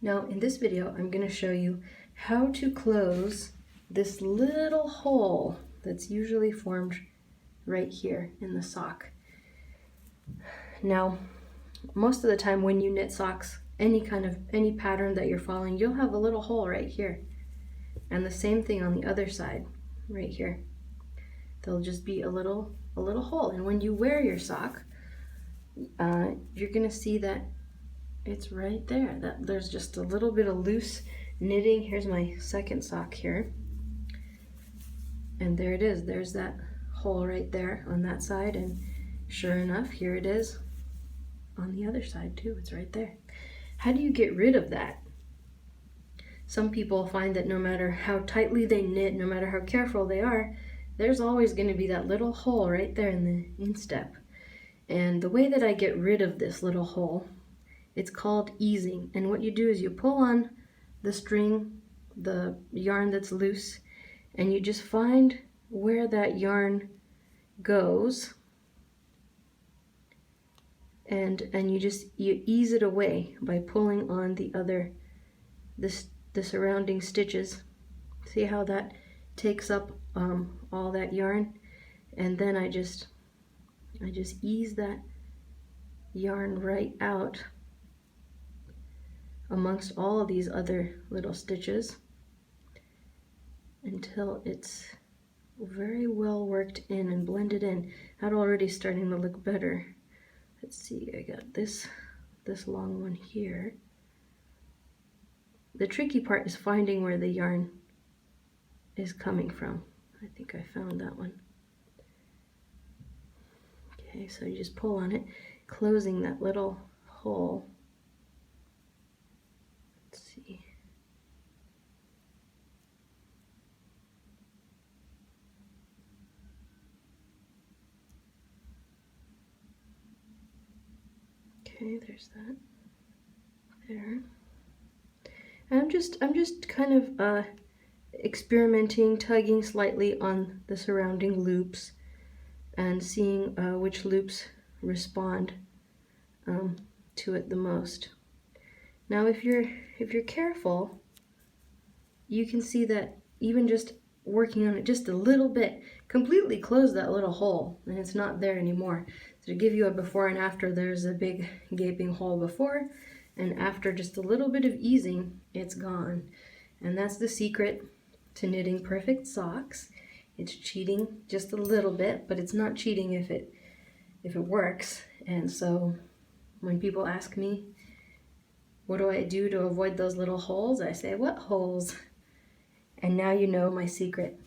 Now in this video, I'm going to show you how to close this little hole that's usually formed right here in the sock. Now, most of the time when you knit socks, any pattern that you're following, you'll have a little hole right here. And the same thing on the other side, right here. There'll just be a little hole. And when you wear your sock, you're gonna see that it's right there, that there's just a little bit of loose knitting. Here's my second sock here. And there it is, there's that hole right there on that side, and sure enough, here it is on the other side too, it's right there. How do you get rid of that? Some people find that no matter how tightly they knit, no matter how careful they are, there's always going to be that little hole right there in the instep. And the way that I get rid of this little hole, it's called easing. And what you do is you pull on the string, the yarn that's loose, and you just find where that yarn goes, and you ease it away by pulling on the surrounding stitches. See how that takes up all that yarn? And then I just ease that yarn right out amongst all of these other little stitches until it's very well worked in and blended in. That's already starting to look better. Let's see, I got this long one here. The tricky part is finding where the yarn is coming from. I think I found that one. Okay, so you just pull on it, closing that little hole. Let's see. Okay, there's that. There. And I'm just kind of experimenting, tugging slightly on the surrounding loops and seeing which loops respond to it the most. Now if you're careful, you can see that even just working on it just a little bit completely closed that little hole, and it's not there anymore. So to give you a before and after, there's a big gaping hole before, and after just a little bit of easing, it's gone. And that's the secret to knitting perfect socks. It's cheating just a little bit, but it's not cheating if it works. And so when people ask me, what do I do to avoid those little holes? I say, what holes? And now you know my secret.